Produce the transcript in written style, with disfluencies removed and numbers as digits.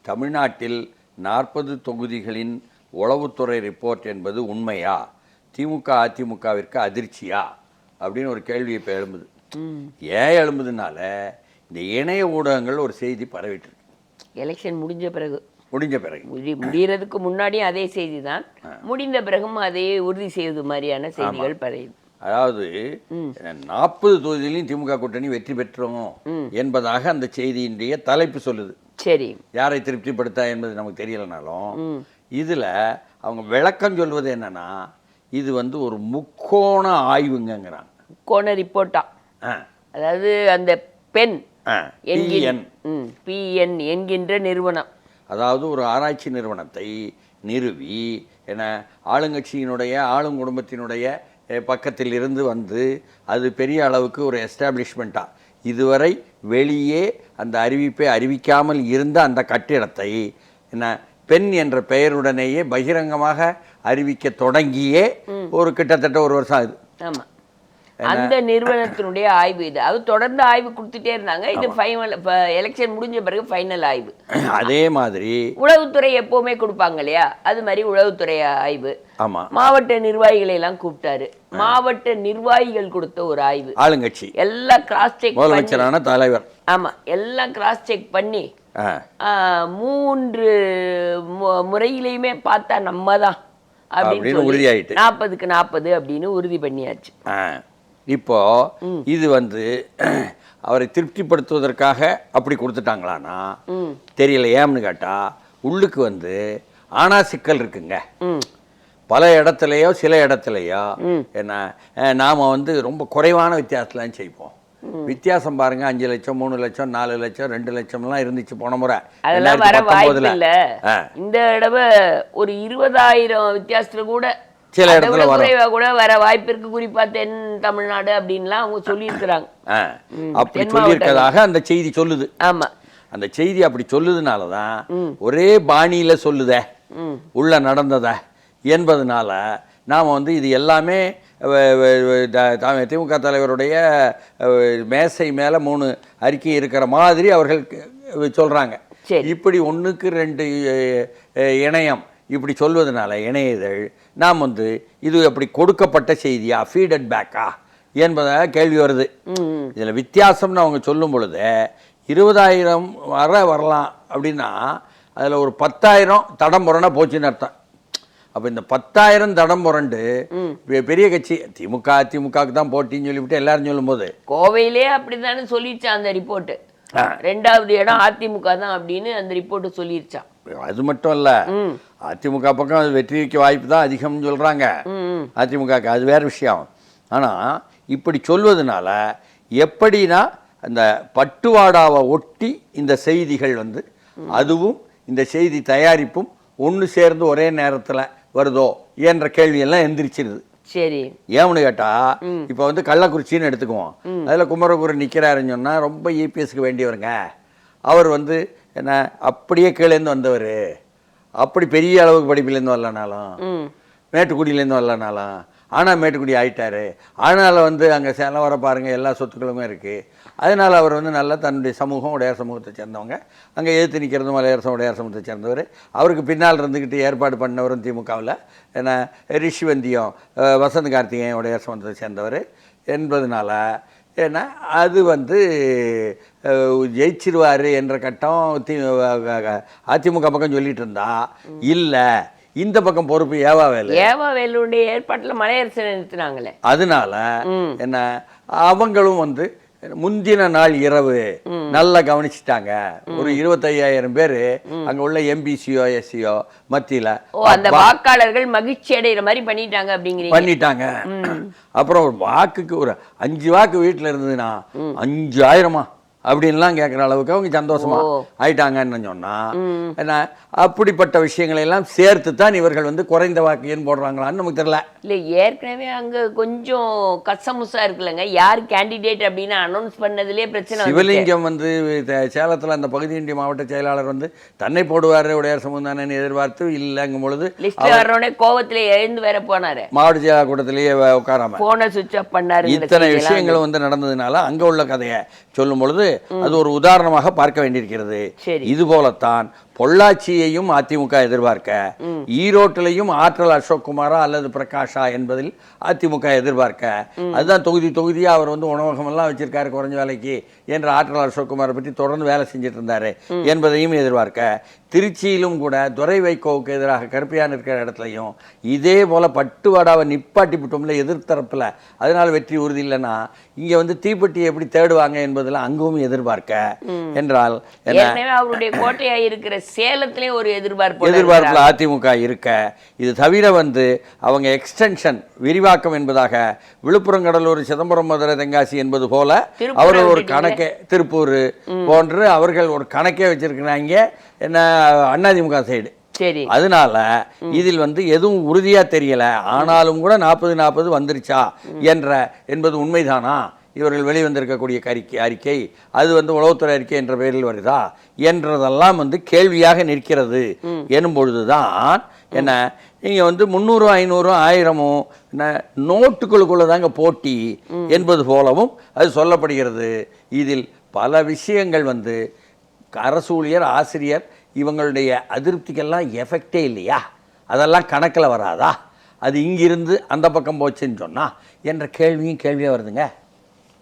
தமிழ்நாட்டில் 40 தொகுதிகளின் உளவுத்துறை ரிப்போர்ட் என்பது உண்மையா, திமுக அதிமுகவிற்கு அதிர்ச்சியா அப்படின்னு ஒரு கேள்வி இப்போ எழும்புது. ஏன் எழும்புதுனால இந்த இணைய ஊடகங்கள் ஒரு செய்தி பரவிட்டு இருக்கு. எலெக்ஷன் முடிஞ்ச பிறகு முடியறதுக்கு முன்னாடியும் அதே செய்தி தான், முடிந்த பிறகும் அதையே உறுதி செய்வது மாதிரியான செய்திகள் பரவுது. அதாவது 40 தொகுதியிலையும் திமுக கூட்டணி வெற்றி பெற்றோம் என்பதாக அந்த செய்தியினுடைய தலைப்பு சொல்லுது. சரி, யாரை திருப்திப்படுத்த என்பது நமக்கு தெரியலனாலும் இதுல அவங்க விளக்கம் சொல்வது என்னன்னா, இது வந்து ஒரு முக்கோண ஆய்வுங்கிறாங்க. முக்கோண ரிப்போர்ட்டா? அதாவது அந்த பென் என்கின்ற நிறுவனம், அதாவது ஒரு ஆராய்ச்சி நிறுவனத்தை நிறுவி என ஆளுங்கட்சியினுடைய ஆளும் குடும்பத்தினுடைய பக்கத்தில் இருந்து வந்து அது பெரிய அளவுக்கு ஒரு எஸ்டாப்ளிஷ்மெண்ட்டா இதுவரை வெளியே அந்த அறிவிப்பை அறிவிக்காமல் இருந்த அந்த கட்டிடத்தை என்ன பெண் என்ற பெயருடனேயே பகிரங்கமாக அறிவிக்க தொடங்கியே ஒரு கிட்டத்தட்ட ஒரு வருஷம் ஆகுது. ஆமா, அந்த நிறுவனத்தினுடைய ஆய்வு இது. அது தொடர்ந்து ஆய்வு கொடுத்துட்டே இருந்தாங்க. இது ஃபைனல், எலெக்ஷன் முடிஞ்ச பிறகு ஃபைனல் ஆய்வு. அதே மாதிரி உளவுத்துறை எப்பவுமே கொடுப்பாங்க இல்லையா, அது மாதிரி உளவுத்துறை ஆய்வு. ஆமா, மாவட்ட நிர்வாகிகளை எல்லாம் கூப்பிட்டாரு. மாவட்ட நிர்வாகிகள் கொடுத்த ஒரு ஆய்வு, ஆளுங்கட்சி எல்லாம் கிராஸ் செக், முதலமைச்சரான தலைவர், ஆமா, எல்லாம் கிராஸ் செக் பண்ணி 3 முறையிலையுமே பார்த்தா நம்ம தான் அப்படின்னு உறுதியாயிட்டு 40க்கு 40 அப்படின்னு உறுதி பண்ணியாச்சு. இப்போ இது வந்து அவரை திருப்திப்படுத்துவதற்காக அப்படி கொடுத்துட்டாங்களான்னா தெரியல. ஏன்னு கேட்டா உள்ளுக்கு வந்து ஆனா சிக்கல் இருக்குங்க. பல இடத்துலையோ சில இடத்துலையோ என்ன நாம வந்து ரொம்ப குறைவான வித்தியாசத்துலாம் செய்வோம். வித்தியாசம் பாருங்க, 5 லட்சம் 3 லட்சம் 4 லட்சம் 2 லட்சம்லாம் இருந்துச்சு போன முறை. அதெல்லாம் வர வாய்ப்பு இல்ல. இந்த தடவை ஒரு 20,000 வித்தியாசத்துல கூட சில இடத்துல குறைவா கூட வர வாய்ப்பு இருக்கு. குறிப்பா தென் தமிழ்நாடு அப்படின்லாம் அவங்க சொல்லி இருக்கிறாங்க. அப்படி சொல்லி இருக்கதாக அந்த செய்தி சொல்லுது. ஆமா, அந்த செய்தி அப்படி சொல்லுதுனாலதான் ஒரே பாணியில சொல்லுத உள்ள நடந்தத என்பதனால நாம வந்து இது எல்லாமே திமுக தலைவருடைய மேசை மேல 3 அறிக்கை இருக்கிற மாதிரி அவர்கள் சொல்றாங்க. இப்படி 1க்கு 2 இணையம் இப்படி சொல்வதனால இணையதழ் நாம் வந்து இது அப்படி கொடுக்கப்பட்ட செய்தியா, ஃபீடட் பேக்கா என்பதாக கேள்வி வருது. இதில் வித்தியாசம்னு அவங்க சொல்லும் பொழுது 20,000 வரலாம் அப்படின்னா அதில் ஒரு 10,000 தடம் புரண்டா போச்சுன்னு அர்த்தம். அப்போ இந்த 10,000 தடம் புரண்டு பெரிய கட்சி அதிமுகவுக்கு தான் போட்டின்னு சொல்லிவிட்டு எல்லாரும் சொல்லும் போது கோவையிலே அப்படித்தானே சொல்லிடுச்சான் அந்த ரிப்போர்ட்டு. 2வது இடம் அதிமுக தான் அப்படின்னு அந்த ரிப்போர்ட்டு சொல்லிருச்சான். அது மட்டும் இல்ல, அதிமுக பக்கம் அது வெற்றிக்கு வாய்ப்பு தான் அதிகம்னு சொல்றாங்க. அதிமுக அது வேற விஷயம். ஆனா இப்படி சொல்வதனால எப்படின்னா அந்த பட்டுவாடாவை ஒட்டி இந்த செய்திகள் வந்து அதுவும் இந்த செய்தி தயாரிப்பும் ஒன்று சேர்ந்து ஒரே நேரத்தில் வருதோ என்ற கேள்வியெல்லாம் எந்திரிச்சிருது. சரி, ஏன்னு கேட்டா இப்போ வந்து கள்ளக்குறிச்சின்னு எடுத்துக்குவோம். அதில் குமரகுரு நிற்கிறாருன்னு சொன்னால் ரொம்ப இபிஎஸ்க்கு வேண்டியவருங்க. அவர் வந்து என்ன அப்படியே கீழேருந்து வந்தவர், அப்படி பெரிய அளவுக்கு படிப்பிலேருந்து வரலனாலும் மேட்டுக்குடியிலேருந்து வரலனாலும் ஆனால் மேட்டுக்குடி ஆயிட்டாரு. அதனால் வந்து அங்கே சேலம் வர பாருங்கள் எல்லா சொத்துக்களுமே இருக்குது. அதனால் அவர் வந்து நல்லா தன்னுடைய சமூகம் உடையார் சமூகத்தை சேர்ந்தவங்க, அங்கே எதிர்த்து நிற்கிறதும் மலையரசம் உடையார் சமூகத்தை சேர்ந்தவர், அவருக்கு பின்னால் இருந்துக்கிட்டு ஏற்பாடு பண்ணவரும் திமுகவில் ஏன்னா ரிஷிவந்தியம் வசந்த் கார்த்திகேயன் உடையார் சமூகத்தை சேர்ந்தவர் என்பதனால ஏன்னா அது வந்து ஜெயிச்சிருவார் என்ற கட்டம் அதிமுக பக்கம் சொல்லிட்டு இருந்தா இல்லை, இந்த பக்கம் பொறுப்பு ஏவாவேலுடைய ஏற்பாட்டில் மலையரசன் நிறுத்தினாங்களே. அதனால என்ன அவங்களும் வந்து முந்தின நாள் இரவு நல்லா கவனிச்சுட்டாங்க. ஒரு 25,000 பேரு அங்க உள்ள எம்பிசியோ எஸ்சியோ மத்தியில அந்த வாக்காளர்கள் மகிழ்ச்சி அடைகிற மாதிரி பண்ணிட்டாங்க. அப்புறம் ஒரு வாக்குக்கு ஒரு 5 வாக்கு வீட்டுல இருந்ததுன்னா 5,000 அப்படின்லாம் கேட்குற அளவுக்கு அவங்க சந்தோஷமா ஆயிட்டாங்கன்னு சொன்னா என்ன அப்படிப்பட்ட விஷயங்களை எல்லாம் சேர்த்து தான் இவர்கள் வந்து குறைந்த வாக்கு ஏன் போடுறாங்களான்னு நமக்கு தெரியல. இல்லை, ஏற்கனவே அங்கே கொஞ்சம் கசமுசா இருக்குல்லங்க, யார் கேண்டிடேட் அப்படின்னு அனௌன்ஸ் பண்ணதுலேயே பிரச்சனை. சிவலிங்கம் வந்து சேலத்தில் அந்த பகுதி இந்திய மாவட்ட செயலாளர் வந்து தன்னை போடுவார் உடையார் சமூகம் தானே எதிர்பார்த்து இல்லைங்கும் பொழுது லிஸ்ட்ல வர்றோடனே கோவத்தில் எழுந்து வேற போனாரு. மாவட்ட செயலாளர் கூட்டத்திலேயே உட்காராம போனை சுவிட்ச் ஆஃப் பண்ணாரு. இத்தனை விஷயங்களும் வந்து நடந்ததுனால அங்கே உள்ள கதையை சொல்லும் பொழுது அது ஒரு உதாரணமாக பார்க்க வேண்டியிருக்கிறது. இது போலத்தான் பொள்ளாச்சியையும் அதிமுக எதிர்பார்க்க, ஈரோட்டிலையும் ஆற்றல் அசோக்குமாரா அல்லது பிரகாஷா என்பதில் அதிமுக எதிர்பார்க்க, அதுதான் தொகுதியா அவர் வந்து உணவகம் எல்லாம் வச்சிருக்காரு குறைஞ்ச வேலைக்கு என்ற ஆற்றல் அசோக்குமாரை பற்றி தொடர்ந்து வேலை செஞ்சுட்டு இருந்தாரு என்பதையும் எதிர்பார்க்க, திருச்சியிலும் கூட துரை வைகோவுக்கு எதிராக கருப்பையான் இருக்கிற இடத்துலையும் இதே போல பட்டுவாடாவை நிப்பாட்டி விட்டோம்ல எதிர்த்தரப்புல, அதனால வெற்றி உறுதி இல்லைன்னா இங்க வந்து தீப்பெட்டியை எப்படி தேடுவாங்க என்பதில் அங்கும் எதிர்பார்க்க என்றால் அவருடைய கோட்டையா இருக்கிற சேலத்திலேயே ஒரு எதிர்பார்ப்புல அதிமுக இருக்க, இது தவிர வந்து அவங்க எக்ஸ்டென்ஷன் விரிவாக்கம் என்பதாக விழுப்புரம், கடலூர், சிதம்பரம், மதுரை, தென்காசி என்பது போல அவர்கள் ஒரு கணக்கே, திருப்பூர் போன்று அவர்கள் ஒரு கணக்கே வச்சிருக்கிறாங்க என்ன அதிமுக சைடு. சரி, அதனால இதில் வந்து எதுவும் உறுதியா தெரியல. ஆனாலும் கூட 40-40 வந்துருச்சா என்பது உண்மைதானா? இவர்கள் வெளிவந்திருக்கக்கூடிய அறிக்கை அது வந்து உளவுத்துறை அறிக்கை என்ற பெயரில் வருதா என்றதெல்லாம் வந்து கேள்வியாக நிற்கிறது எனும் பொழுதுதான் என்ன இங்கே வந்து 300, 500, 1000 நோட்டுகளுக்குள்ள தாங்க போட்டி என்பது போலவும் அது சொல்லப்படுகிறது. இதில் பல விஷயங்கள் வந்து அரசு ஊழியர், ஆசிரியர் இவங்களுடைய அதிருப்திக்கெல்லாம் எஃபெக்டே இல்லையா, அதெல்லாம் கணக்கில் வராதா, அது இங்கிருந்து அந்த பக்கம் போச்சுன்னு சொன்னா என்ற கேள்வியாக வருதுங்க.